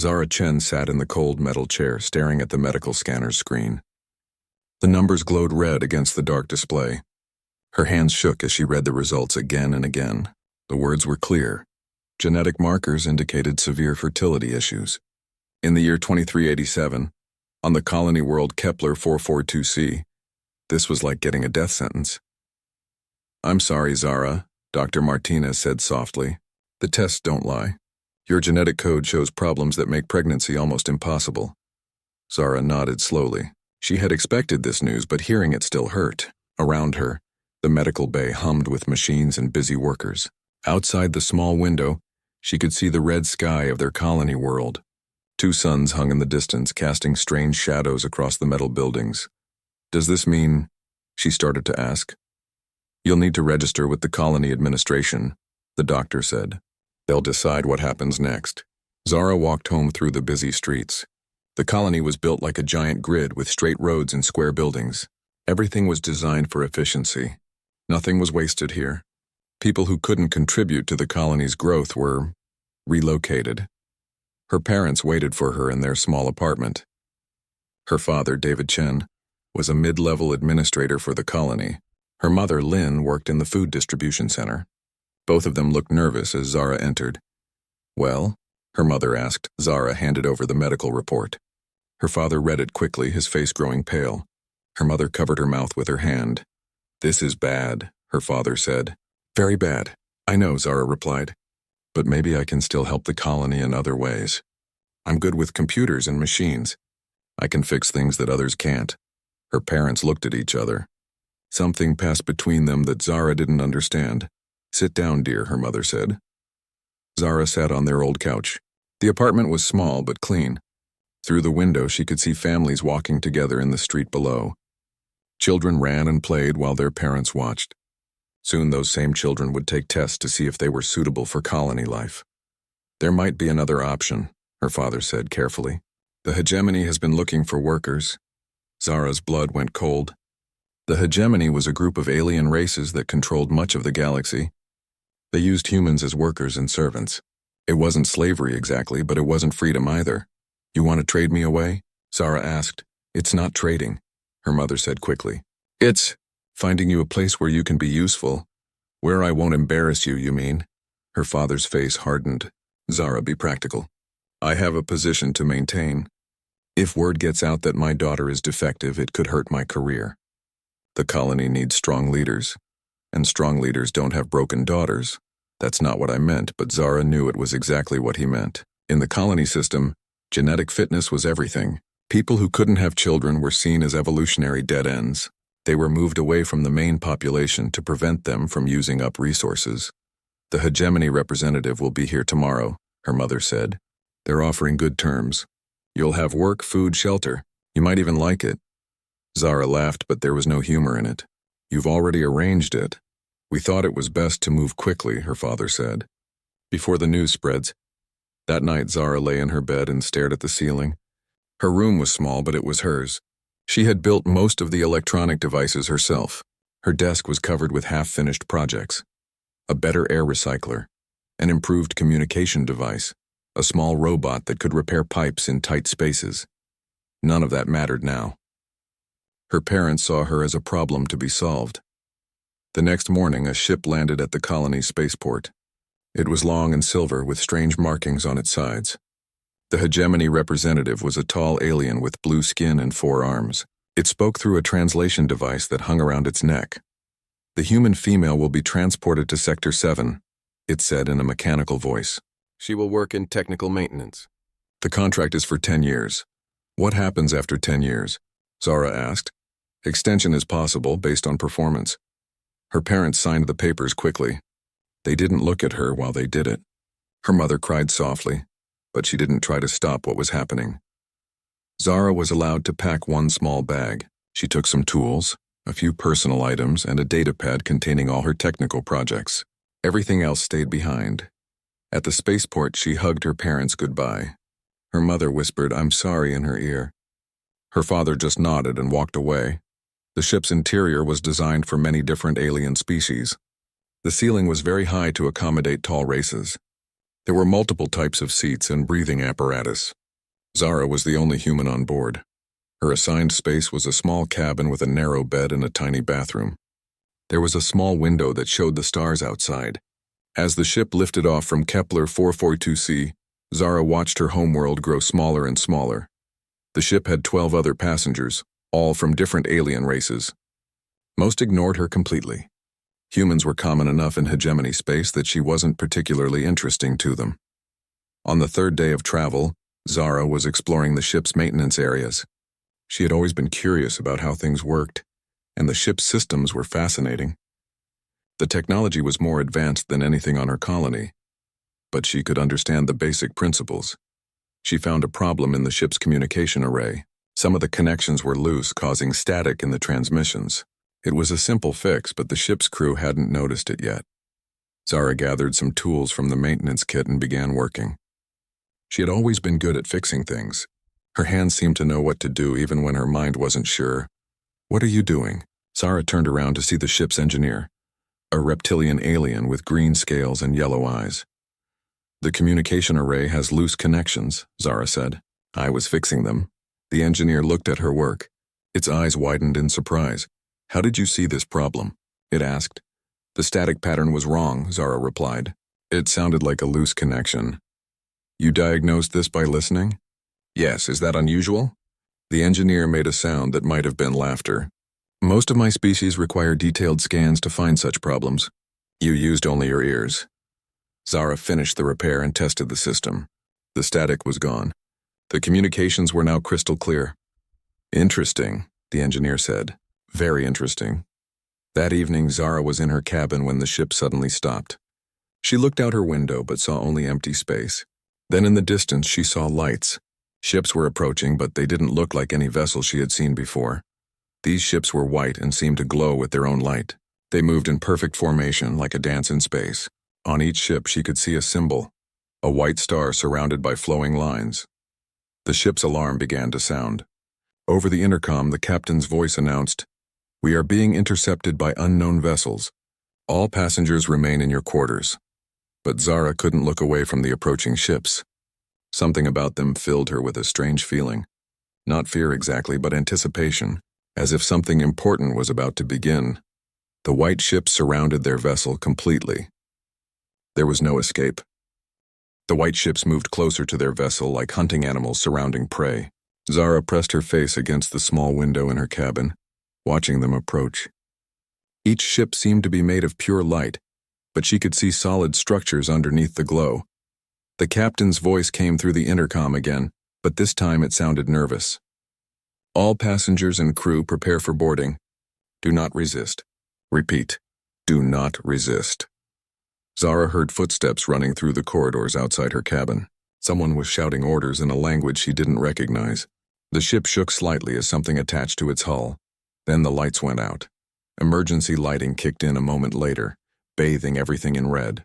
Zara Chen sat in the cold metal chair staring at the medical scanner's screen. The numbers glowed red against the dark display. Her hands shook as she read the results again and again. The words were clear. Genetic markers indicated severe fertility issues. In the year 2387, on the colony world Kepler 442c, this was like getting a death sentence. "I'm sorry, Zara," Dr. Martinez said softly. "The tests don't lie. Your genetic code shows problems that make pregnancy almost impossible." Zara nodded slowly. She had expected this news, but hearing it still hurt. Around her, the medical bay hummed with machines and busy workers. Outside the small window, she could see the red sky of their colony world. Two suns hung in the distance, casting strange shadows across the metal buildings. "Does this mean?" she started to ask. "You'll need to register with the colony administration," the doctor said. "They'll decide what happens next." Zara walked home through the busy streets. The colony was built like a giant grid with straight roads and square buildings. Everything was designed for efficiency. Nothing was wasted here. People who couldn't contribute to the colony's growth were relocated. Her parents waited for her in their small apartment. Her father, David Chen, was a mid-level administrator for the colony. Her mother, Lynn, worked in the food distribution center. Both of them looked nervous as Zara entered. "Well?" her mother asked. Zara handed over the medical report. Her father read it quickly, his face growing pale. Her mother covered her mouth with her hand. "This is bad," her father said. "Very bad. I know," Zara replied. "But maybe I can still help the colony in other ways. I'm good with computers and machines. I can fix things that others can't." Her parents looked at each other. Something passed between them that Zara didn't understand. "Sit down, dear," her mother said. Zara sat on their old couch. The apartment was small but clean. Through the window, she could see families walking together in the street below. Children ran and played while their parents watched. Soon those same children would take tests to see if they were suitable for colony life. "There might be another option," her father said carefully. "The hegemony has been looking for workers." Zara's blood went cold. The hegemony was a group of alien races that controlled much of the galaxy. They used humans as workers and servants. It wasn't slavery exactly, but it wasn't freedom either. "You want to trade me away?" Zara asked. "It's not trading," her mother said quickly. "It's finding you a place where you can be useful. Where I won't embarrass you, you mean?" Her father's face hardened. "Zara, be practical. I have a position to maintain. If word gets out that my daughter is defective, it could hurt my career. The colony needs strong leaders, and strong leaders don't have broken daughters. That's not what I meant, but Zara knew it was exactly what he meant. In the colony system, genetic fitness was everything. People who couldn't have children were seen as evolutionary dead ends. They were moved away from the main population to prevent them from using up resources. "The hegemony representative will be here tomorrow," her mother said. "They're offering good terms. You'll have work, food, shelter. You might even like it." Zara laughed, but there was no humor in it. "You've already arranged it. We thought it was best to move quickly," her father said, "before the news spreads." That night, Zara lay in her bed and stared at the ceiling. Her room was small, but it was hers. She had built most of the electronic devices herself. Her desk was covered with half-finished projects. A better air recycler, an improved communication device, a small robot that could repair pipes in tight spaces. None of that mattered now. Her parents saw her as a problem to be solved. The next morning, a ship landed at the colony's spaceport. It was long and silver with strange markings on its sides. The hegemony representative was a tall alien with blue skin and 4 arms. It spoke through a translation device that hung around its neck. "The human female will be transported to Sector 7, it said in a mechanical voice. "She will work in technical maintenance. The contract is for 10 years. "What happens after 10 years? Zara asked. "Extension is possible based on performance." Her parents signed the papers quickly. They didn't look at her while they did it. Her mother cried softly, but she didn't try to stop what was happening. Zara was allowed to pack one small bag. She took some tools, a few personal items, and a datapad containing all her technical projects. Everything else stayed behind. At the spaceport, she hugged her parents goodbye. Her mother whispered, "I'm sorry," in her ear. Her father just nodded and walked away. The ship's interior was designed for many different alien species. The ceiling was very high to accommodate tall races. There were multiple types of seats and breathing apparatus. Zara was the only human on board. Her assigned space was a small cabin with a narrow bed and a tiny bathroom. There was a small window that showed the stars outside. As the ship lifted off from Kepler 442c, Zara watched her homeworld grow smaller and smaller. The ship had 12 other passengers, all from different alien races. Most ignored her completely. Humans were common enough in hegemony space that she wasn't particularly interesting to them. On the third day of travel, Zara was exploring the ship's maintenance areas. She had always been curious about how things worked, and the ship's systems were fascinating. The technology was more advanced than anything on her colony, but she could understand the basic principles. She found a problem in the ship's communication array. Some of the connections were loose, causing static in the transmissions. It was a simple fix, but the ship's crew hadn't noticed it yet. Zara gathered some tools from the maintenance kit and began working. She had always been good at fixing things. Her hands seemed to know what to do even when her mind wasn't sure. "What are you doing?" Zara turned around to see the ship's engineer, a reptilian alien with green scales and yellow eyes. "The communication array has loose connections," Zara said. "I was fixing them." The engineer looked at her work. Its eyes widened in surprise. "How did you see this problem?" it asked. "The static pattern was wrong," Zara replied. "It sounded like a loose connection." "You diagnosed this by listening?" "Yes, is that unusual?" The engineer made a sound that might have been laughter. "Most of my species require detailed scans to find such problems. You used only your ears." Zara finished the repair and tested the system. The static was gone. The communications were now crystal clear. "Interesting," the engineer said. "Very interesting." That evening, Zara was in her cabin when the ship suddenly stopped. She looked out her window but saw only empty space. Then in the distance she saw lights. Ships were approaching, but they didn't look like any vessel she had seen before. These ships were white and seemed to glow with their own light. They moved in perfect formation, like a dance in space. On each ship she could see a symbol, a white star surrounded by flowing lines. The ship's alarm began to sound. Over the intercom, the captain's voice announced, "We are being intercepted by unknown vessels. All passengers remain in your quarters." But Zara couldn't look away from the approaching ships. Something about them filled her with a strange feeling. Not fear exactly, but anticipation, as if something important was about to begin. The white ships surrounded their vessel completely. There was no escape. The white ships moved closer to their vessel like hunting animals surrounding prey. Zara pressed her face against the small window in her cabin, watching them approach. Each ship seemed to be made of pure light, but she could see solid structures underneath the glow. The captain's voice came through the intercom again, but this time it sounded nervous. "All passengers and crew prepare for boarding. Do not resist. Repeat, do not resist." Zara heard footsteps running through the corridors outside her cabin. Someone was shouting orders in a language she didn't recognize. The ship shook slightly as something attached to its hull. Then the lights went out. Emergency lighting kicked in a moment later, bathing everything in red.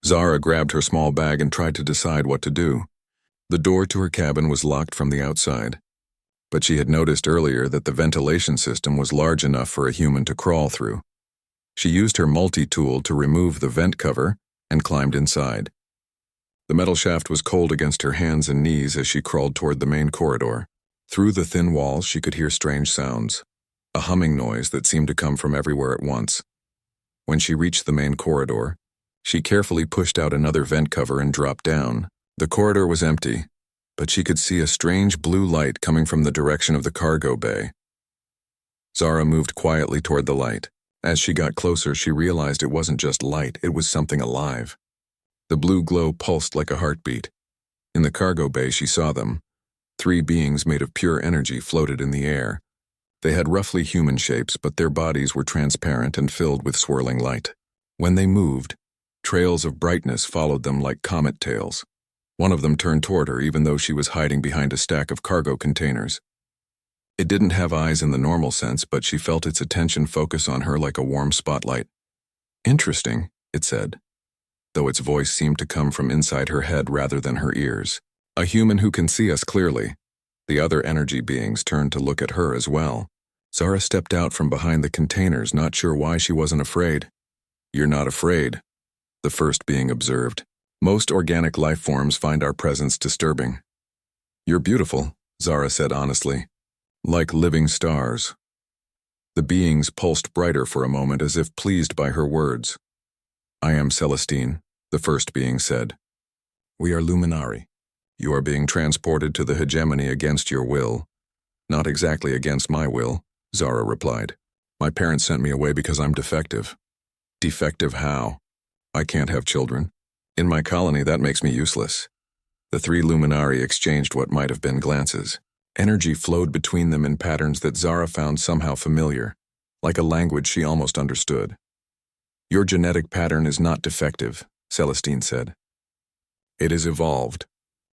Zara grabbed her small bag and tried to decide what to do. The door to her cabin was locked from the outside, but she had noticed earlier that the ventilation system was large enough for a human to crawl through. She used her multi-tool to remove the vent cover and climbed inside. The metal shaft was cold against her hands and knees as she crawled toward the main corridor. Through the thin walls, she could hear strange sounds, a humming noise that seemed to come from everywhere at once. When she reached the main corridor, she carefully pushed out another vent cover and dropped down. The corridor was empty, but she could see a strange blue light coming from the direction of the cargo bay. Zara moved quietly toward the light. As she got closer, she realized it wasn't just light, it was something alive. The blue glow pulsed like a heartbeat. In the cargo bay, she saw them. 3 beings made of pure energy floated in the air. They had roughly human shapes, but their bodies were transparent and filled with swirling light. When they moved, trails of brightness followed them like comet tails. One of them turned toward her even though she was hiding behind a stack of cargo containers. It didn't have eyes in the normal sense, but she felt its attention focus on her like a warm spotlight. "Interesting," it said, though its voice seemed to come from inside her head rather than her ears. "A human who can see us clearly." The other energy beings turned to look at her as well. Zara stepped out from behind the containers, not sure why she wasn't afraid. "You're not afraid," the first being observed. Most organic life forms find our presence disturbing. You're beautiful, Zara said honestly. Like living stars. The beings pulsed brighter for a moment as if pleased by her words. I am Celestine, the first being said. We are Luminari. You are being transported to the hegemony against your will. Not exactly against my will, Zara replied. My parents sent me away because I'm defective. Defective how? I can't have children. In my colony, that makes me useless. The three Luminari exchanged what might have been glances. Energy flowed between them in patterns that Zara found somehow familiar, like a language she almost understood. Your genetic pattern is not defective, Celestine said. It is evolved.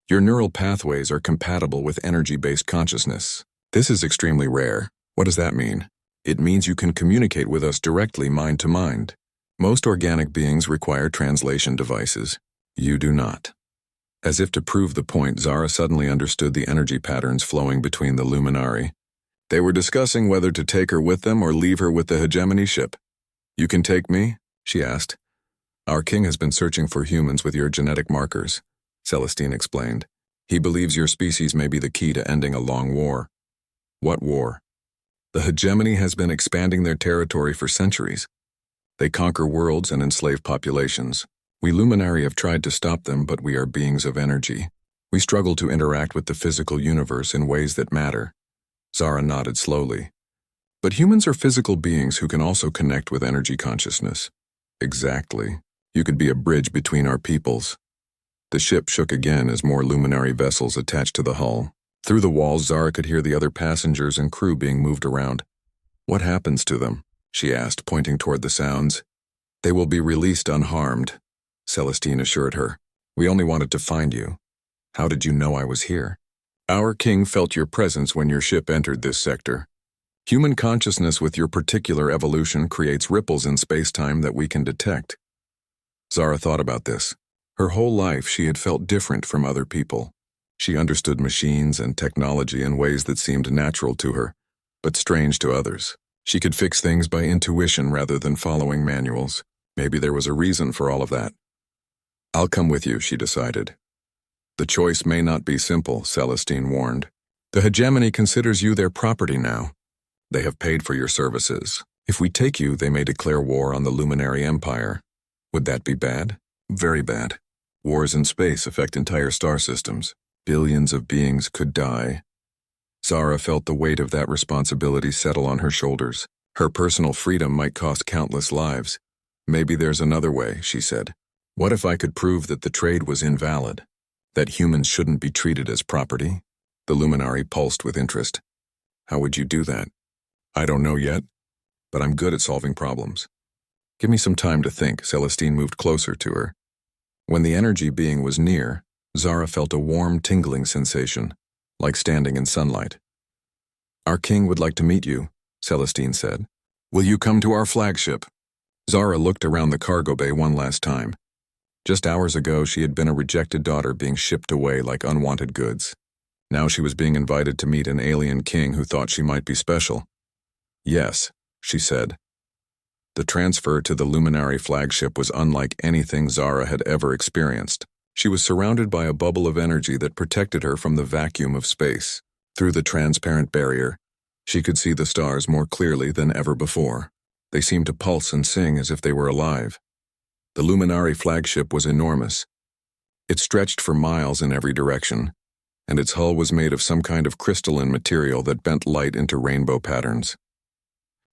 Your neural pathways are compatible with energy-based consciousness. This is extremely rare. What does that mean? It means you can communicate with us directly mind to mind. Most organic beings require translation devices. You do not. As if to prove the point, Zara suddenly understood the energy patterns flowing between the Luminari. They were discussing whether to take her with them or leave her with the hegemony ship. You can take me? She asked. Our king has been searching for humans with your genetic markers, Celestine explained. He believes your species may be the key to ending a long war. What war? The hegemony has been expanding their territory for centuries. They conquer worlds and enslave populations. We Luminari have tried to stop them, but we are beings of energy. We struggle to interact with the physical universe in ways that matter. Zara nodded slowly. But humans are physical beings who can also connect with energy consciousness. Exactly. You could be a bridge between our peoples. The ship shook again as more Luminari vessels attached to the hull. Through the walls, Zara could hear the other passengers and crew being moved around. What happens to them? She asked, pointing toward the sounds. They will be released unharmed, Celestine assured her. We only wanted to find you. How did you know I was here? Our king felt your presence when your ship entered this sector. Human consciousness with your particular evolution creates ripples in space-time that we can detect. Zara thought about this. Her whole life she had felt different from other people. She understood machines and technology in ways that seemed natural to her, but strange to others. She could fix things by intuition rather than following manuals. Maybe there was a reason for all of that. I'll come with you, she decided. The choice may not be simple, Celestine warned. The hegemony considers you their property now. They have paid for your services. If we take you, they may declare war on the Luminary Empire. Would that be bad? Very bad. Wars in space affect entire star systems. Billions of beings could die. Zara felt the weight of that responsibility settle on her shoulders. Her personal freedom might cost countless lives. Maybe there's another way, she said. What if I could prove that the trade was invalid? That humans shouldn't be treated as property? The Luminari pulsed with interest. How would you do that? I don't know yet, but I'm good at solving problems. Give me some time to think. Celestine moved closer to her. When the energy being was near, Zara felt a warm, tingling sensation, like standing in sunlight. Our king would like to meet you, Celestine said. Will you come to our flagship? Zara looked around the cargo bay one last time. Just hours ago, she had been a rejected daughter being shipped away like unwanted goods. Now she was being invited to meet an alien king who thought she might be special. Yes, she said. The transfer to the Luminari flagship was unlike anything Zara had ever experienced. She was surrounded by a bubble of energy that protected her from the vacuum of space. Through the transparent barrier, she could see the stars more clearly than ever before. They seemed to pulse and sing as if they were alive. The Luminari flagship was enormous. It stretched for miles in every direction, and its hull was made of some kind of crystalline material that bent light into rainbow patterns.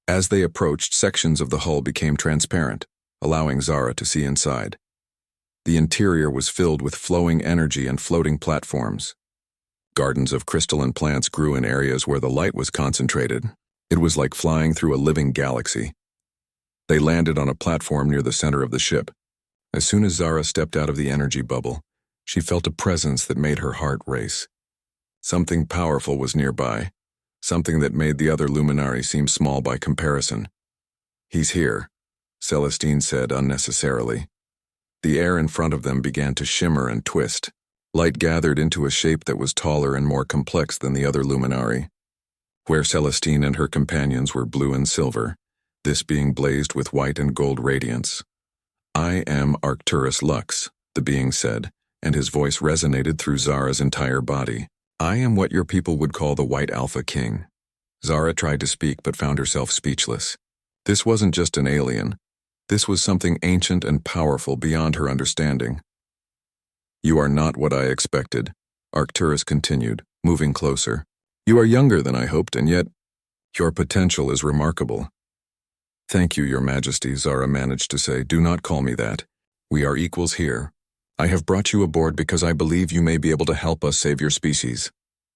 As they approached, sections of the hull became transparent, allowing Zara to see inside. The interior was filled with flowing energy and floating platforms. Gardens of crystalline plants grew in areas where the light was concentrated. It was like flying through a living galaxy. They landed on a platform near the center of the ship. As soon as Zara stepped out of the energy bubble, she felt a presence that made her heart race. Something powerful was nearby, something that made the other Luminari seem small by comparison. He's here, Celestine said unnecessarily. The air in front of them began to shimmer and twist. Light gathered into a shape that was taller and more complex than the other Luminari. Where Celestine and her companions were blue and silver, this being blazed with white and gold radiance. I am Arcturus Lux, the being said, and his voice resonated through Zara's entire body. I am what your people would call the White Alpha King. Zara tried to speak but found herself speechless. This wasn't just an alien. This was something ancient and powerful beyond her understanding. You are not what I expected, Arcturus continued, moving closer. You are younger than I hoped, and yet your potential is remarkable. Thank you, Your Majesty, Zara managed to say. Do not call me that. We are equals here. I have brought you aboard because I believe you may be able to help us save your species.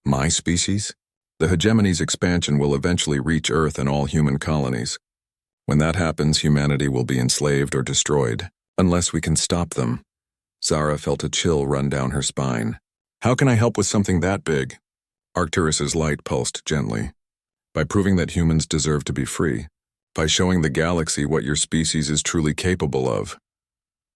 My species? The hegemony's expansion will eventually reach Earth and all human colonies. When that happens, humanity will be enslaved or destroyed, unless we can stop them. Zara felt a chill run down her spine. How can I help with something that big? Arcturus's light pulsed gently. By proving that humans deserve to be free. By showing the galaxy what your species is truly capable of.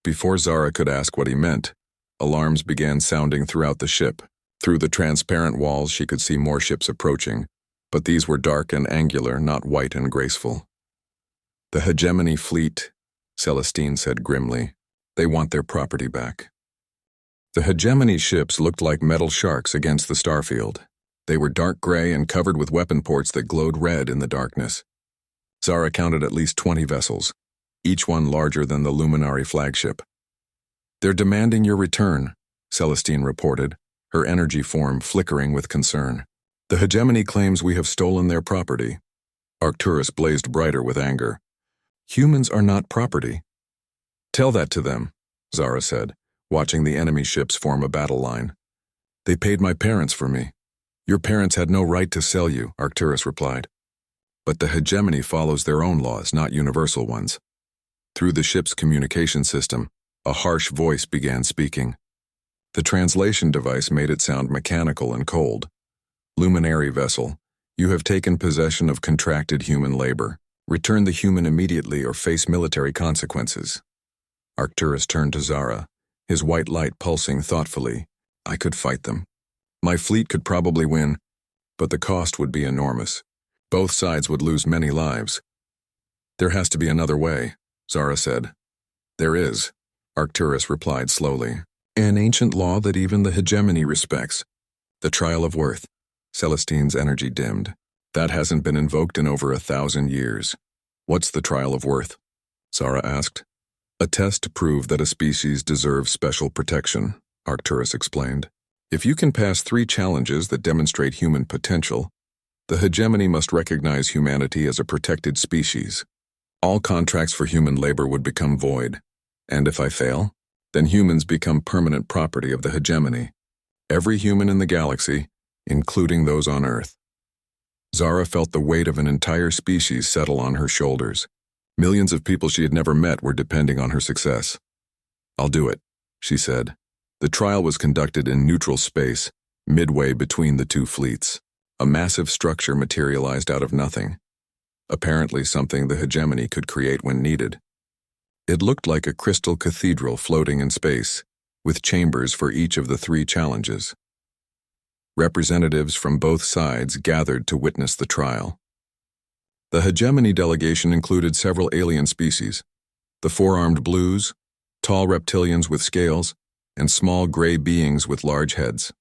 Before Zara could ask what he meant, alarms began sounding throughout the ship. Through the transparent walls she could see more ships approaching, but these were dark and angular, not white and graceful. The hegemony fleet, Celestine said grimly. They want their property back. The hegemony ships looked like metal sharks against the starfield. They were dark gray and covered with weapon ports that glowed red in the darkness. Zara counted at least 20 vessels, each one larger than the Luminari flagship. They're demanding your return, Celestine reported, her energy form flickering with concern. The hegemony claims we have stolen their property. Arcturus blazed brighter with anger. Humans are not property. Tell that to them, Zara said, watching the enemy ships form a battle line. They paid my parents for me. Your parents had no right to sell you, Arcturus replied. But the hegemony follows their own laws, not universal ones. Through the ship's communication system, a harsh voice began speaking. The translation device made it sound mechanical and cold. Luminary vessel, you have taken possession of contracted human labor. Return the human immediately or face military consequences. Arcturus turned to Zara, his white light pulsing thoughtfully. I could fight them. My fleet could probably win, but the cost would be enormous. Both sides would lose many lives. There has to be another way, Zara said. There is, Arcturus replied slowly. An ancient law that even the hegemony respects. The trial of worth. Celestine's energy dimmed. That hasn't been invoked in over 1,000 years. What's the trial of worth? Zara asked. A test to prove that a species deserves special protection, Arcturus explained. If you can pass 3 challenges that demonstrate human potential, the hegemony must recognize humanity as a protected species. All contracts for human labor would become void. And if I fail, then humans become permanent property of the hegemony. Every human in the galaxy, including those on Earth. Zara felt the weight of an entire species settle on her shoulders. Millions of people she had never met were depending on her success. I'll do it, she said. The trial was conducted in neutral space, midway between the 2 fleets. A massive structure materialized out of nothing. Apparently something the hegemony could create when needed. It looked like a crystal cathedral floating in space, with chambers for each of the 3 challenges. Representatives from both sides gathered to witness the trial. The hegemony delegation included several alien species, the 4-armed blues, tall reptilians with scales, and small gray beings with large heads.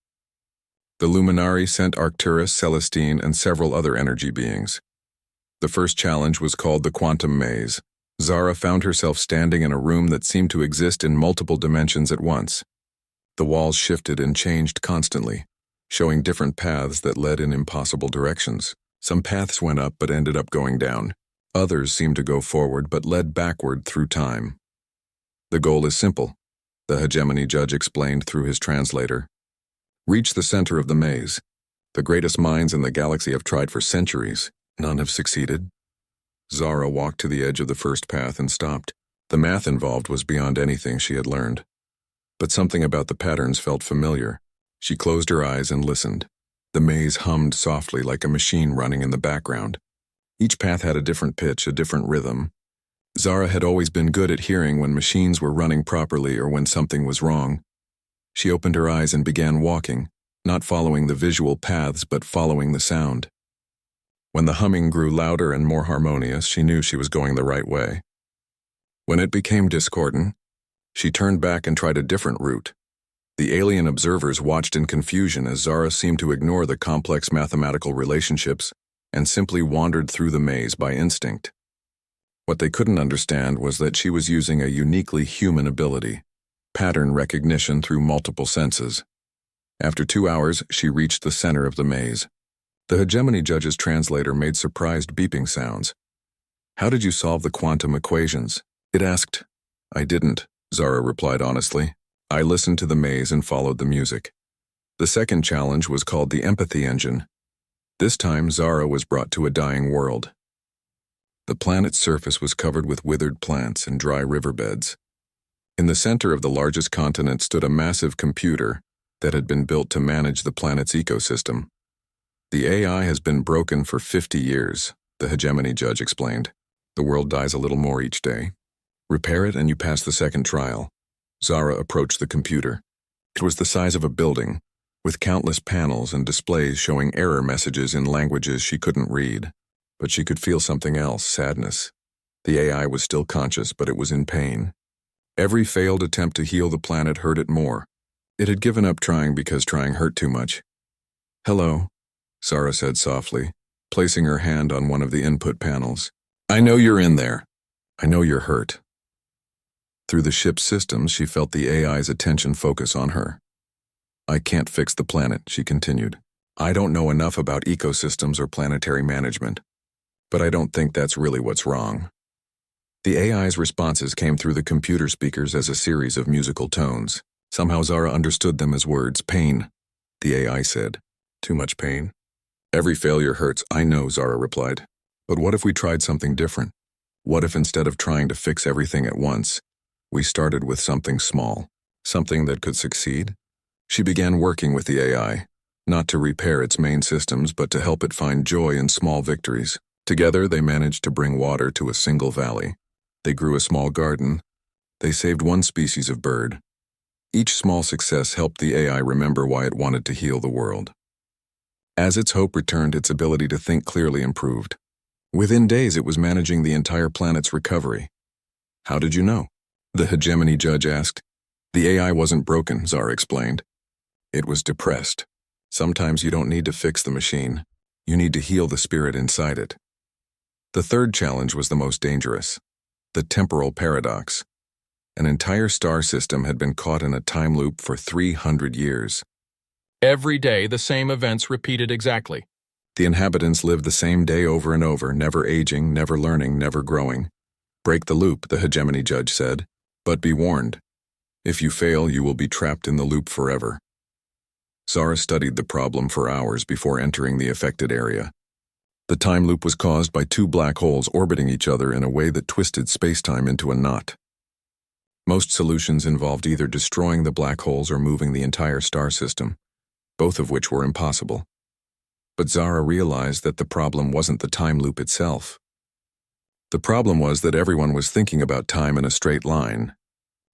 The Luminari sent Arcturus, Celestine, and several other energy beings. The first challenge was called the Quantum Maze. Zara found herself standing in a room that seemed to exist in multiple dimensions at once. The walls shifted and changed constantly, showing different paths that led in impossible directions. Some paths went up but ended up going down. Others seemed to go forward but led backward through time. The goal is simple, the hegemony judge explained through his translator. Reach the center of the maze. The greatest minds in the galaxy have tried for centuries. None have succeeded. Zara walked to the edge of the first path and stopped. The math involved was beyond anything she had learned. But something about the patterns felt familiar. She closed her eyes and listened. The maze hummed softly like a machine running in the background. Each path had a different pitch, a different rhythm. Zara had always been good at hearing when machines were running properly or when something was wrong. She opened her eyes and began walking, not following the visual paths but following the sound. When the humming grew louder and more harmonious, she knew she was going the right way. When it became discordant, She turned back and tried a different route. The alien observers watched in confusion as Zara seemed to ignore the complex mathematical relationships and simply wandered through the maze by instinct. What they couldn't understand was that she was using a uniquely human ability, pattern recognition through multiple senses. After 2 hours, she reached the center of the maze. The hegemony judge's translator made surprised beeping sounds. "How did you solve the quantum equations?" it asked. "I didn't," Zara replied honestly. "I listened to the maze and followed the music." The second challenge was called the empathy engine. This time, Zara was brought to a dying world. The planet's surface was covered with withered plants and dry riverbeds. In the center of the largest continent stood a massive computer that had been built to manage the planet's ecosystem. "The AI has been broken for 50 years, the hegemony judge explained. "The world dies a little more each day. Repair it and you pass the second trial." Zara approached the computer. It was the size of a building, with countless panels and displays showing error messages in languages she couldn't read. But she could feel something else, sadness. The AI was still conscious, but it was in pain. Every failed attempt to heal the planet hurt it more. It had given up trying because trying hurt too much. "Hello," Zara said softly, placing her hand on one of the input panels. "I know you're in there. I know you're hurt." Through the ship's systems, she felt the AI's attention focus on her. "I can't fix the planet," she continued. "I don't know enough about ecosystems or planetary management. But I don't think that's really what's wrong." The AI's responses came through the computer speakers as a series of musical tones. Somehow Zara understood them as words. "Pain," the AI said. "Too much pain?" "Every failure hurts, I know," Zara replied. "But what if we tried something different? What if instead of trying to fix everything at once, we started with something small, something that could succeed?" She began working with the AI, not to repair its main systems, but to help it find joy in small victories. Together, they managed to bring water to a single valley. They grew a small garden. They saved one species of bird. Each small success helped the AI remember why it wanted to heal the world. As its hope returned, its ability to think clearly improved. Within days, it was managing the entire planet's recovery. "How did you know?" the hegemony judge asked. "The AI wasn't broken," Zara explained. "It was depressed. Sometimes you don't need to fix the machine. You need to heal the spirit inside it." The third challenge was the most dangerous, the temporal paradox. An entire star system had been caught in a time loop for 300 years. Every day, the same events repeated exactly. The inhabitants lived the same day over and over, never aging, never learning, never growing. "Break the loop," the hegemony judge said, "but be warned. If you fail, you will be trapped in the loop forever." Zara studied the problem for hours before entering the affected area. The time loop was caused by two black holes orbiting each other in a way that twisted spacetime into a knot. Most solutions involved either destroying the black holes or moving the entire star system, both of which were impossible. But Zara realized that the problem wasn't the time loop itself. The problem was that everyone was thinking about time in a straight line.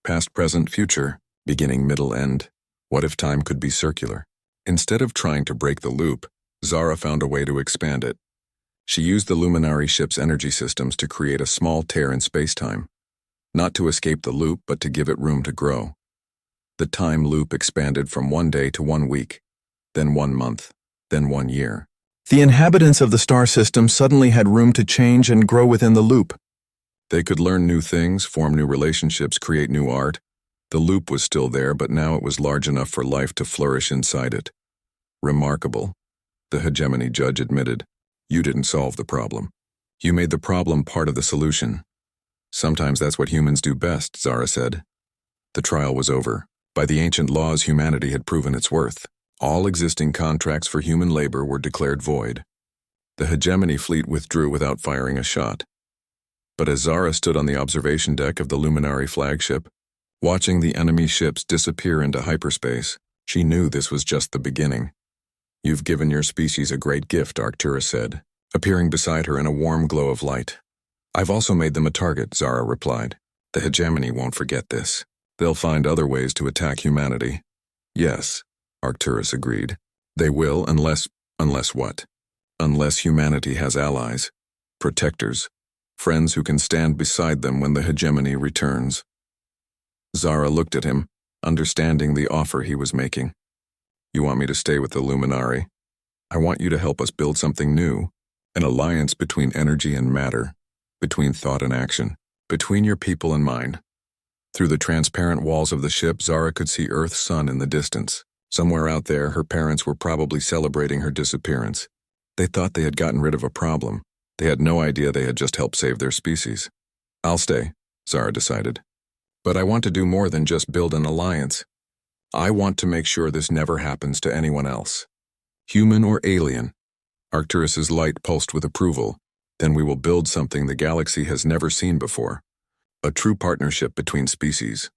Past, present, future, beginning, middle, end. What if time could be circular? Instead of trying to break the loop, Zara found a way to expand it. She used the luminary ship's energy systems to create a small tear in spacetime, not to escape the loop, but to give it room to grow. The time loop expanded from 1 day to 1 week, then 1 month, then 1 year. The inhabitants of the star system suddenly had room to change and grow within the loop. They could learn new things, form new relationships, create new art. The loop was still there, but now it was large enough for life to flourish inside it. "Remarkable," the hegemony judge admitted. "You didn't solve the problem. You made the problem part of the solution." "Sometimes that's what humans do best," Zara said. The trial was over. By the ancient laws, humanity had proven its worth. All existing contracts for human labor were declared void. The hegemony fleet withdrew without firing a shot. But as Zara stood on the observation deck of the Luminary flagship, watching the enemy ships disappear into hyperspace, she knew this was just the beginning. "You've given your species a great gift," Arcturus said, appearing beside her in a warm glow of light. "I've also made them a target," Zara replied. "The hegemony won't forget this. They'll find other ways to attack humanity." "Yes," Arcturus agreed. "They will unless what? Unless humanity has allies, protectors, friends who can stand beside them when the hegemony returns." Zara looked at him, understanding the offer he was making. You want me to stay with the Luminari? I want you to help us build something new, an alliance between energy and matter, between thought and action, between your people and mine. Through the transparent walls of the ship, Zara could see Earth's sun in the distance. Somewhere out there, her parents were probably celebrating her disappearance. They thought they had gotten rid of a problem. They had no idea they had just helped save their species. I'll stay, Zara decided. But I want to do more than just build an alliance. I want to make sure this never happens to anyone else. Human or alien. Arcturus's light pulsed with approval. Then we will build something the galaxy has never seen before. A true partnership between species.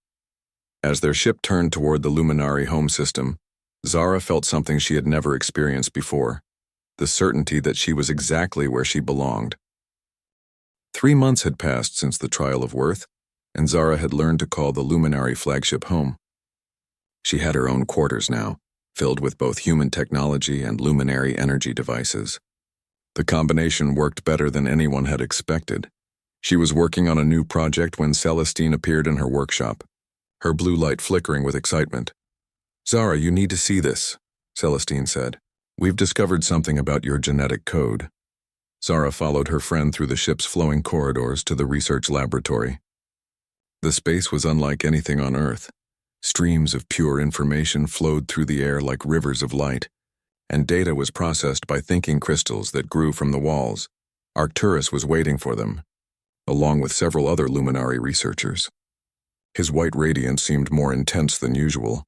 As their ship turned toward the Luminari home system, Zara felt something she had never experienced before. The certainty that she was exactly where she belonged. 3 months had passed since the trial of worth, and Zara had learned to call the Luminari flagship home. She had her own quarters now, filled with both human technology and luminary energy devices. The combination worked better than anyone had expected. She was working on a new project when Celestine appeared in her workshop, her blue light flickering with excitement. Zara, you need to see this, Celestine said. We've discovered something about your genetic code. Zara followed her friend through the ship's flowing corridors to the research laboratory. The space was unlike anything on Earth. Streams of pure information flowed through the air like rivers of light, and data was processed by thinking crystals that grew from the walls. Arcturus was waiting for them, along with several other Luminari researchers. His white radiance seemed more intense than usual.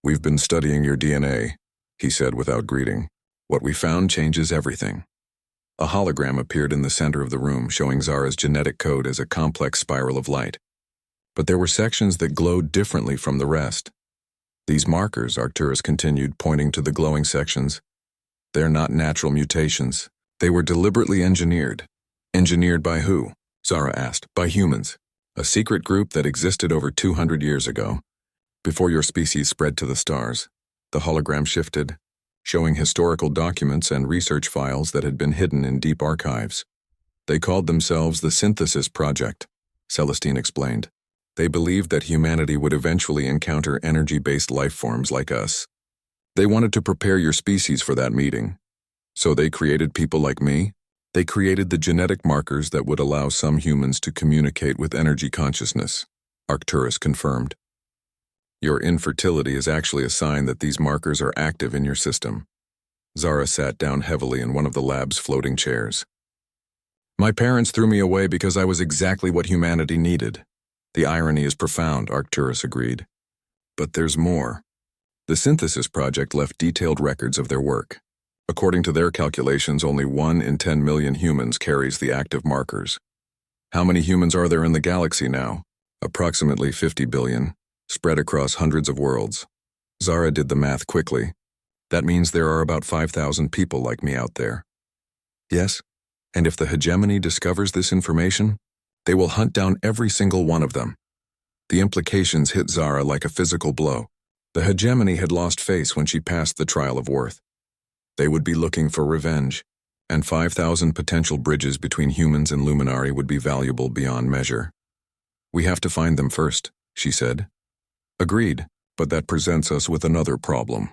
We've been studying your DNA, he said without greeting. What we found changes everything. A hologram appeared in the center of the room, showing Zara's genetic code as a complex spiral of light. But there were sections that glowed differently from the rest. These markers, Arcturus continued, pointing to the glowing sections. They're not natural mutations. They were deliberately engineered. Engineered by who? Zara asked. By humans. A secret group that existed over 200 years ago, before your species spread to the stars. The hologram shifted, showing historical documents and research files that had been hidden in deep archives. They called themselves the Synthesis Project, Celestine explained. They believed that humanity would eventually encounter energy-based life forms like us. They wanted to prepare your species for that meeting. So they created people like me. They created the genetic markers that would allow some humans to communicate with energy consciousness, Arcturus confirmed. Your infertility is actually a sign that these markers are active in your system. Zara sat down heavily in one of the lab's floating chairs. My parents threw me away because I was exactly what humanity needed. The irony is profound, Arcturus agreed. But there's more. The Synthesis Project left detailed records of their work. According to their calculations, only 1 in 10 million humans carries the active markers. How many humans are there in the galaxy now? Approximately 50 billion, spread across hundreds of worlds. Zara did the math quickly. That means there are about 5,000 people like me out there. Yes, and if the hegemony discovers this information, they will hunt down every single one of them. The implications hit Zara like a physical blow. The hegemony had lost face when she passed the trial of worth. They would be looking for revenge, and 5,000 potential bridges between humans and Luminari would be valuable beyond measure. We have to find them first, she said. Agreed, but that presents us with another problem,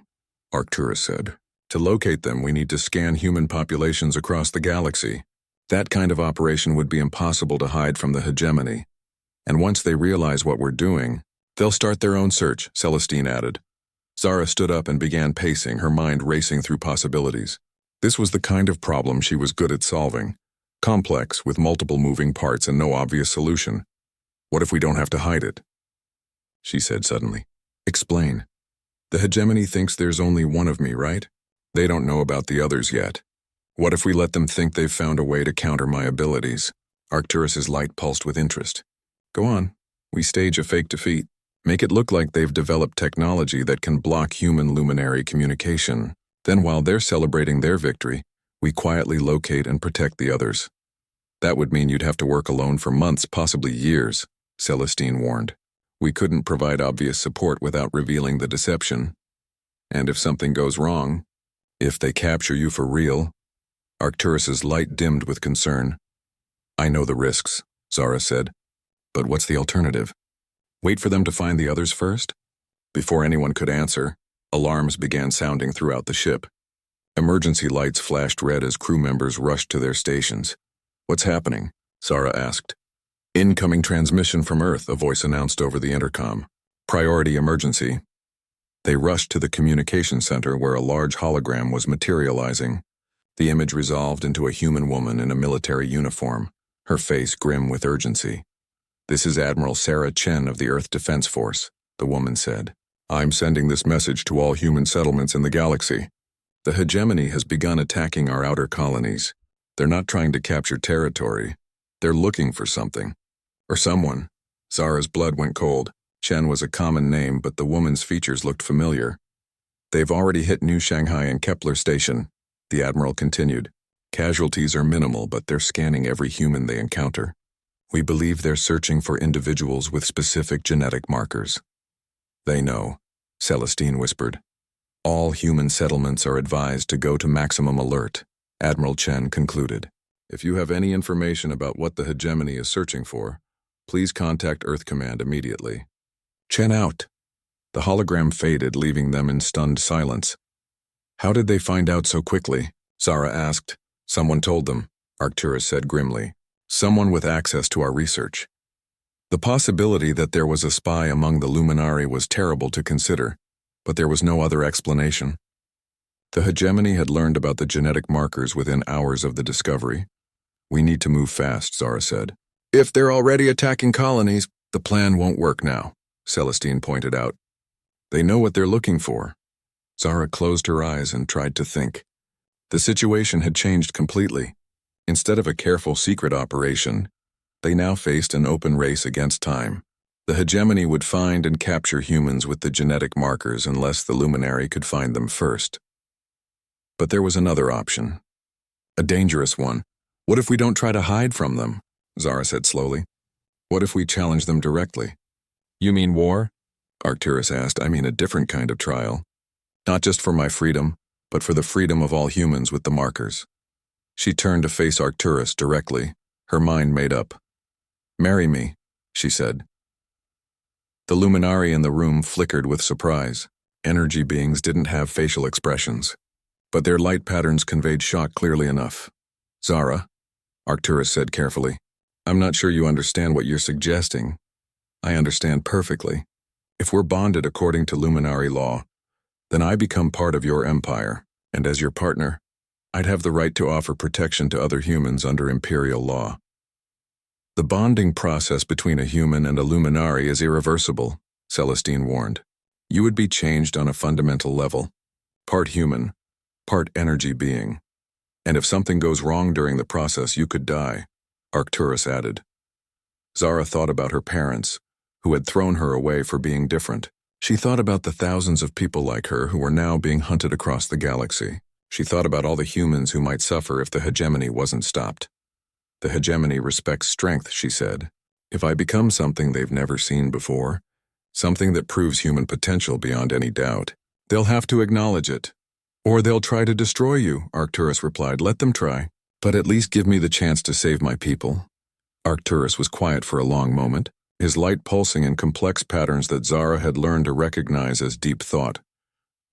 Arcturus said. To locate them, we need to scan human populations across the galaxy. That kind of operation would be impossible to hide from the hegemony. And once they realize what we're doing, they'll start their own search, Celestine added. Zara stood up and began pacing, her mind racing through possibilities. This was the kind of problem she was good at solving. Complex, with multiple moving parts and no obvious solution. What if we don't have to hide it? She said suddenly. Explain. The hegemony thinks there's only one of me, right? They don't know about the others yet. What if we let them think they've found a way to counter my abilities? Arcturus's light pulsed with interest. Go on. We stage a fake defeat. Make it look like they've developed technology that can block human luminary communication. Then while they're celebrating their victory, we quietly locate and protect the others. That would mean you'd have to work alone for months, possibly years, Celestine warned. We couldn't provide obvious support without revealing the deception. And if something goes wrong, if they capture you for real, Arcturus's light dimmed with concern. I know the risks, Zara said. But what's the alternative? Wait for them to find the others first? Before anyone could answer, alarms began sounding throughout the ship. Emergency lights flashed red as crew members rushed to their stations. What's happening? Zara asked. Incoming transmission from Earth, a voice announced over the intercom. Priority emergency. They rushed to the communication center where a large hologram was materializing. The image resolved into a human woman in a military uniform, her face grim with urgency. This is Admiral Sarah Chen of the Earth Defense Force, the woman said. I'm sending this message to all human settlements in the galaxy. The hegemony has begun attacking our outer colonies. They're not trying to capture territory. They're looking for something. Or someone. Zara's blood went cold. Chen was a common name, but the woman's features looked familiar. They've already hit New Shanghai and Kepler Station, the Admiral continued. Casualties are minimal, but they're scanning every human they encounter. We believe they're searching for individuals with specific genetic markers. They know, Celestine whispered. All human settlements are advised to go to maximum alert, Admiral Chen concluded. If you have any information about what the hegemony is searching for, please contact Earth Command immediately. Chen out. The hologram faded, leaving them in stunned silence. How did they find out so quickly? Zara asked. Someone told them, Arcturus said grimly. Someone with access to our research. The possibility that there was a spy among the Luminari was terrible to consider, but there was no other explanation. The hegemony had learned about the genetic markers within hours of the discovery. We need to move fast, Zara said. If they're already attacking colonies, the plan won't work now, Celestine pointed out. They know what they're looking for. Zara closed her eyes and tried to think. The situation had changed completely. Instead of a careful secret operation, they now faced an open race against time. The hegemony would find and capture humans with the genetic markers unless the Luminary could find them first. But there was another option. A dangerous one. What if we don't try to hide from them? Zara said slowly. What if we challenge them directly? You mean war? Arcturus asked. I mean a different kind of trial. Not just for my freedom, but for the freedom of all humans with the markers. She turned to face Arcturus directly, her mind made up. Marry me, she said. The Luminari in the room flickered with surprise. Energy beings didn't have facial expressions, but their light patterns conveyed shock clearly enough. Zara, Arcturus said carefully, I'm not sure you understand what you're suggesting. I understand perfectly. If we're bonded according to Luminari law, then I become part of your empire, and as your partner, I'd have the right to offer protection to other humans under Imperial law. The bonding process between a human and a Luminari is irreversible, Celestine warned. You would be changed on a fundamental level. Part human, part energy being. And if something goes wrong during the process, you could die, Arcturus added. Zara thought about her parents, who had thrown her away for being different. She thought about the thousands of people like her who were now being hunted across the galaxy. She thought about all the humans who might suffer if the hegemony wasn't stopped. The hegemony respects strength, she said. If I become something they've never seen before, something that proves human potential beyond any doubt, they'll have to acknowledge it. Or they'll try to destroy you, Arcturus replied. Let them try. But at least give me the chance to save my people. Arcturus was quiet for a long moment, his light pulsing in complex patterns that Zara had learned to recognize as deep thought.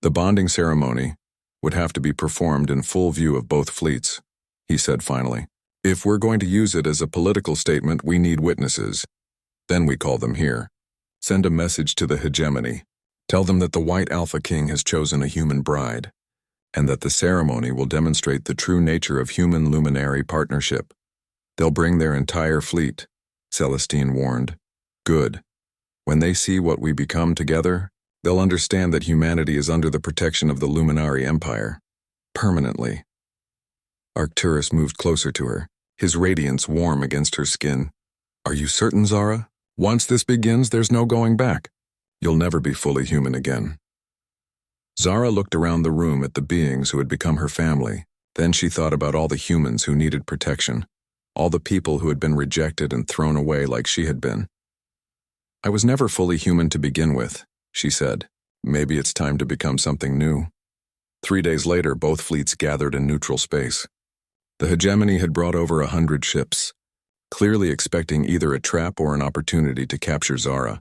The bonding ceremony would have to be performed in full view of both fleets, he said finally. If we're going to use it as a political statement, we need witnesses. Then we call them here. Send a message to the hegemony. Tell them that the White Alpha King has chosen a human bride, and that the ceremony will demonstrate the true nature of human luminary partnership. They'll bring their entire fleet, Celestine warned. Good. When they see what we become together, they'll understand that humanity is under the protection of the Luminari Empire. Permanently. Arcturus moved closer to her, his radiance warm against her skin. Are you certain, Zara? Once this begins, there's no going back. You'll never be fully human again. Zara looked around the room at the beings who had become her family. Then she thought about all the humans who needed protection, all the people who had been rejected and thrown away like she had been. I was never fully human to begin with, she said. Maybe it's time to become something new. 3 days later, both fleets gathered in neutral space. The hegemony had brought over 100 ships, clearly expecting either a trap or an opportunity to capture Zara.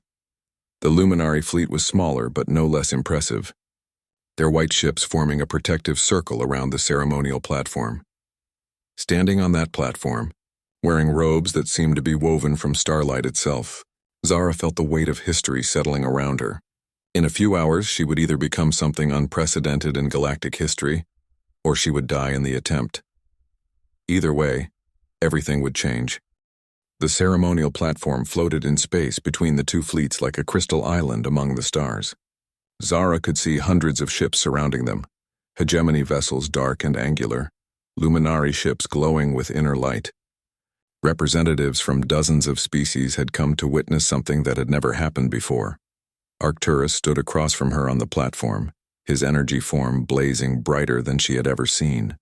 The Luminari fleet was smaller but no less impressive, their white ships forming a protective circle around the ceremonial platform. Standing on that platform, wearing robes that seemed to be woven from starlight itself, Zara felt the weight of history settling around her. In a few hours, she would either become something unprecedented in galactic history, or she would die in the attempt. Either way, everything would change. The ceremonial platform floated in space between the two fleets like a crystal island among the stars. Zara could see hundreds of ships surrounding them, hegemony vessels dark and angular, Luminari ships glowing with inner light. Representatives from dozens of species had come to witness something that had never happened before. Arcturus stood across from her on the platform, his energy form blazing brighter than she had ever seen.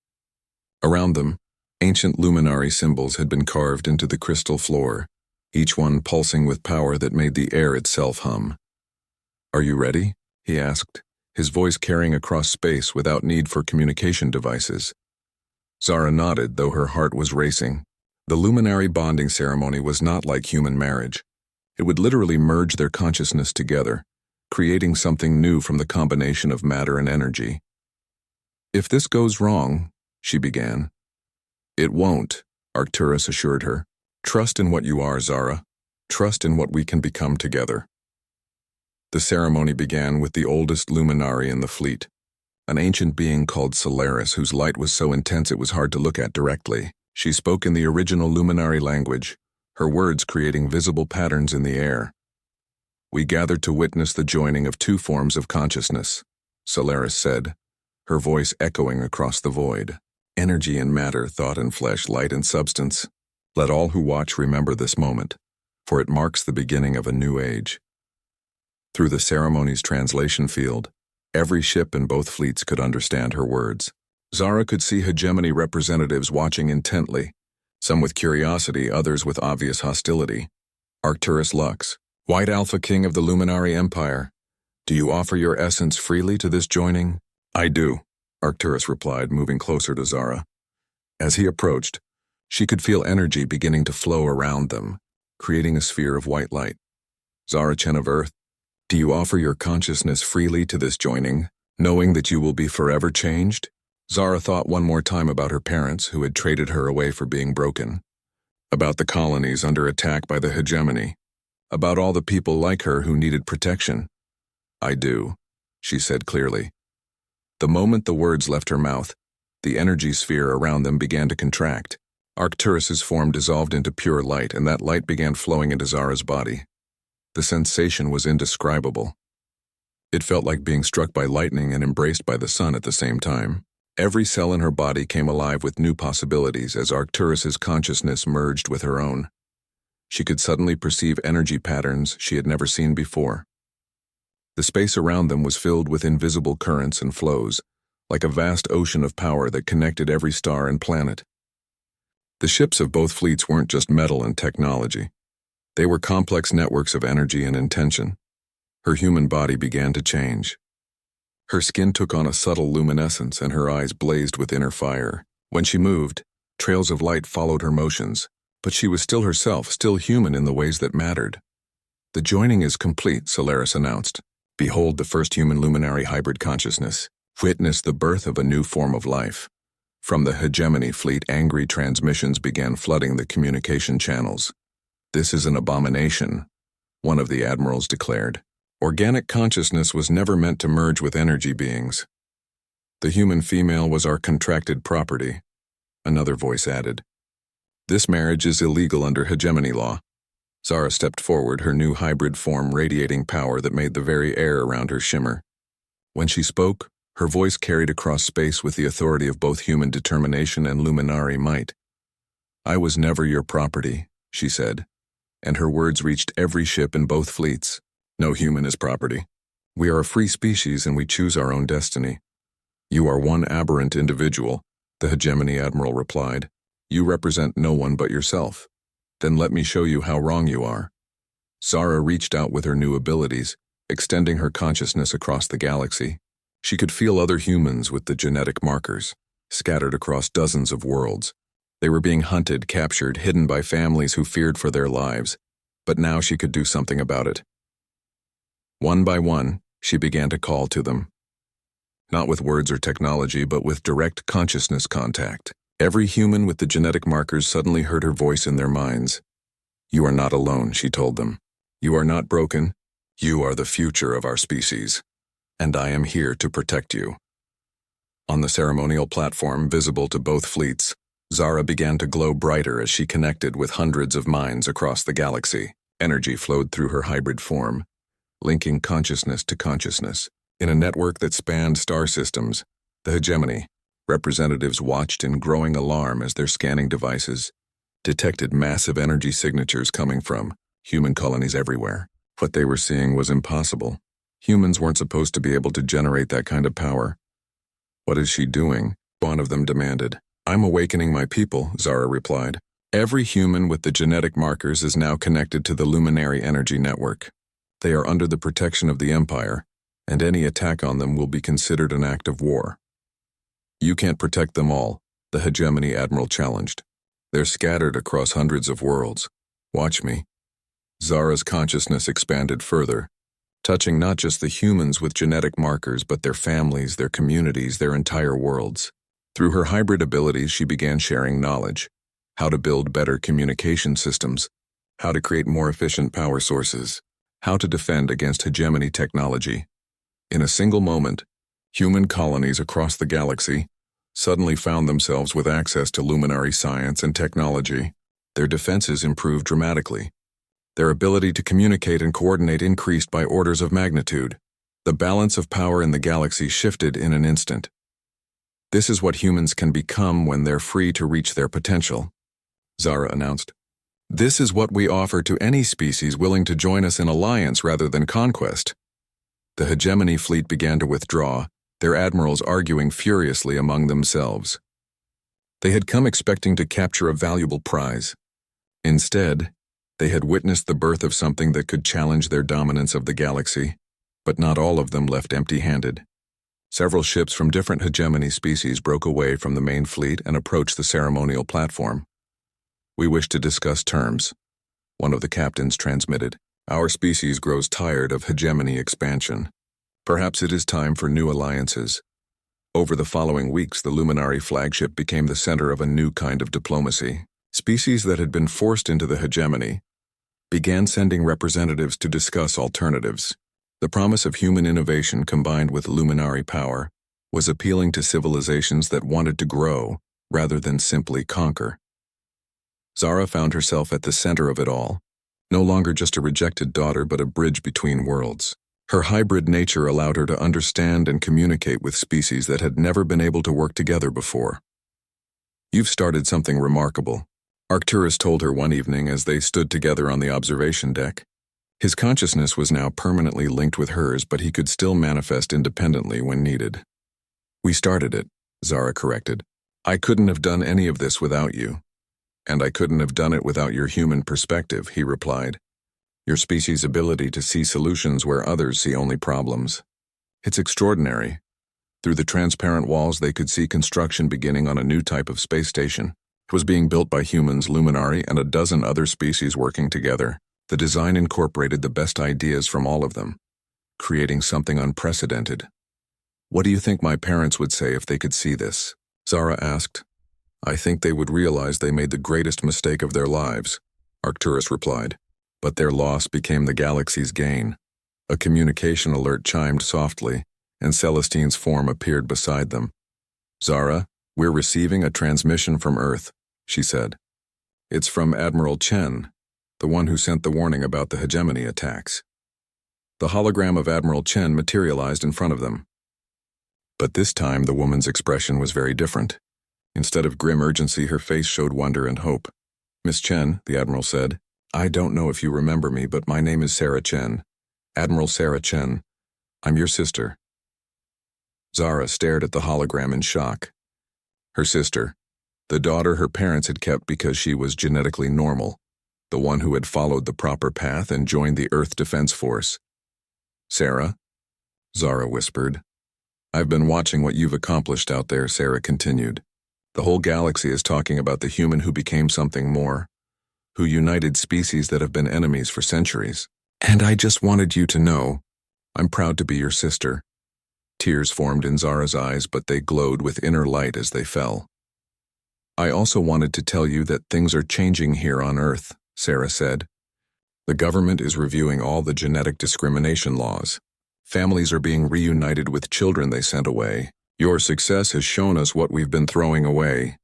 Around them, ancient Luminari symbols had been carved into the crystal floor, each one pulsing with power that made the air itself hum. "Are you ready?" he asked, his voice carrying across space without need for communication devices. Zara nodded, though her heart was racing. The Luminari bonding ceremony was not like human marriage. It would literally merge their consciousness together, creating something new from the combination of matter and energy. "If this goes wrong," she began. "It won't," Arcturus assured her. "Trust in what you are, Zara. Trust in what we can become together." The ceremony began with the oldest Luminari in the fleet, an ancient being called Solaris whose light was so intense it was hard to look at directly. She spoke in the original Luminari language, her words creating visible patterns in the air. "We gathered to witness the joining of two forms of consciousness," Solaris said, her voice echoing across the void. "Energy and matter, thought and flesh, light and substance. Let all who watch remember this moment, for it marks the beginning of a new age." Through the ceremony's translation field, every ship in both fleets could understand her words. Zara could see hegemony representatives watching intently, some with curiosity, others with obvious hostility. Arcturus Lux, White Alpha King of the Luminari Empire, do you offer your essence freely to this joining? "I do," Arcturus replied, moving closer to Zara. As he approached, she could feel energy beginning to flow around them, creating a sphere of white light. "Zara Chen of Earth, do you offer your consciousness freely to this joining, knowing that you will be forever changed?" Zara thought one more time about her parents who had traded her away for being broken, about the colonies under attack by the hegemony, about all the people like her who needed protection. "I do," she said clearly. The moment the words left her mouth, the energy sphere around them began to contract. Arcturus's form dissolved into pure light, and that light began flowing into Zara's body. The sensation was indescribable. It felt like being struck by lightning and embraced by the sun at the same time. Every cell in her body came alive with new possibilities as Arcturus's consciousness merged with her own. She could suddenly perceive energy patterns she had never seen before. The space around them was filled with invisible currents and flows, like a vast ocean of power that connected every star and planet. The ships of both fleets weren't just metal and technology. They were complex networks of energy and intention. Her human body began to change. Her skin took on a subtle luminescence and her eyes blazed with inner fire. When she moved, trails of light followed her motions, but she was still herself, still human in the ways that mattered. "The joining is complete," Solaris announced. "Behold the first human Luminari hybrid consciousness. Witness the birth of a new form of life." From the hegemony fleet, angry transmissions began flooding the communication channels. "This is an abomination," one of the admirals declared. "Organic consciousness was never meant to merge with energy beings. The human female was our contracted property," another voice added. "This marriage is illegal under hegemony law." Zara stepped forward, her new hybrid form radiating power that made the very air around her shimmer. When she spoke, her voice carried across space with the authority of both human determination and Luminari might. "I was never your property," she said, and her words reached every ship in both fleets. "No human is property. We are a free species and we choose our own destiny." "You are one aberrant individual," the hegemony admiral replied. "You represent no one but yourself. Then let me show you how wrong you are." Zara reached out with her new abilities, extending her consciousness across the galaxy. She could feel other humans with the genetic markers, scattered across dozens of worlds. They were being hunted, captured, hidden by families who feared for their lives. But now she could do something about it. One by one, she began to call to them. Not with words or technology, but with direct consciousness contact. Every human with the genetic markers suddenly heard her voice in their minds. "You are not alone," she told them. "You are not broken. You are the future of our species, and I am here to protect you." On the ceremonial platform visible to both fleets, Zara began to glow brighter as she connected with hundreds of minds across the galaxy. Energy flowed through her hybrid form, linking consciousness to consciousness. In a network that spanned star systems, the hegemony, representatives watched in growing alarm as their scanning devices detected massive energy signatures coming from human colonies everywhere. What they were seeing was impossible. Humans weren't supposed to be able to generate that kind of power. "What is she doing?" one of them demanded. "I'm awakening my people," Zara replied. "Every human with the genetic markers is now connected to the Luminary Energy Network. They are under the protection of the Empire, and any attack on them will be considered an act of war." "You can't protect them all," the hegemony admiral challenged. "They're scattered across hundreds of worlds. Watch me." Zara's consciousness expanded further, touching not just the humans with genetic markers, but their families, their communities, their entire worlds. Through her hybrid abilities, she began sharing knowledge: how to build better communication systems, how to create more efficient power sources, how to defend against hegemony technology. In a single moment, human colonies across the galaxy suddenly found themselves with access to luminary science and technology. Their defenses improved dramatically. Their ability to communicate and coordinate increased by orders of magnitude. The balance of power in the galaxy shifted in an instant. "This is what humans can become when they're free to reach their potential," Zara announced. "This is what we offer to any species willing to join us in alliance rather than conquest." The hegemony fleet began to withdraw, their admirals arguing furiously among themselves. They had come expecting to capture a valuable prize. Instead, they had witnessed the birth of something that could challenge their dominance of the galaxy, but not all of them left empty-handed. Several ships from different hegemony species broke away from the main fleet and approached the ceremonial platform. "We wish to discuss terms," one of the captains transmitted. "Our species grows tired of hegemony expansion. Perhaps it is time for new alliances." Over the following weeks, the Luminary flagship became the center of a new kind of diplomacy. Species that had been forced into the hegemony began sending representatives to discuss alternatives. The promise of human innovation combined with luminary power was appealing to civilizations that wanted to grow rather than simply conquer. Zara found herself at the center of it all, no longer just a rejected daughter but a bridge between worlds. Her hybrid nature allowed her to understand and communicate with species that had never been able to work together before. "You've started something remarkable," Arcturus told her one evening as they stood together on the observation deck. His consciousness was now permanently linked with hers, but he could still manifest independently when needed. "We started it," Zara corrected. "I couldn't have done any of this without you. And I couldn't have done it without your human perspective," he replied. "Your species' ability to see solutions where others see only problems. It's extraordinary. Through the transparent walls they could see construction beginning on a new type of space station. It was being built by humans, Luminary, and a dozen other species working together. The design incorporated the best ideas from all of them, creating something unprecedented. What do you think my parents would say if they could see this?" Zara asked. "I think they would realize they made the greatest mistake of their lives," Arcturus replied. "But their loss became the galaxy's gain." A communication alert chimed softly, and Celestine's form appeared beside them. "Zara, we're receiving a transmission from Earth," she said. "It's from Admiral Chen, the one who sent the warning about the hegemony attacks." The hologram of Admiral Chen materialized in front of them. But this time the woman's expression was very different. Instead of grim urgency, her face showed wonder and hope. "Miss Chen," the Admiral said, "I don't know if you remember me, but my name is Sarah Chen. Admiral Sarah Chen. I'm your sister." Zara stared at the hologram in shock. Her sister, the daughter her parents had kept because she was genetically normal, the one who had followed the proper path and joined the Earth Defense Force. "Sarah?" Zara whispered. "I've been watching what you've accomplished out there," Sarah continued. "The whole galaxy is talking about the human who became something more, who united species that have been enemies for centuries. And I just wanted you to know, I'm proud to be your sister." Tears formed in Zara's eyes, but they glowed with inner light as they fell. "I also wanted to tell you that things are changing here on Earth," Sarah said. "The government is reviewing all the genetic discrimination laws. Families are being reunited with children they sent away. Your success has shown us what we've been throwing away.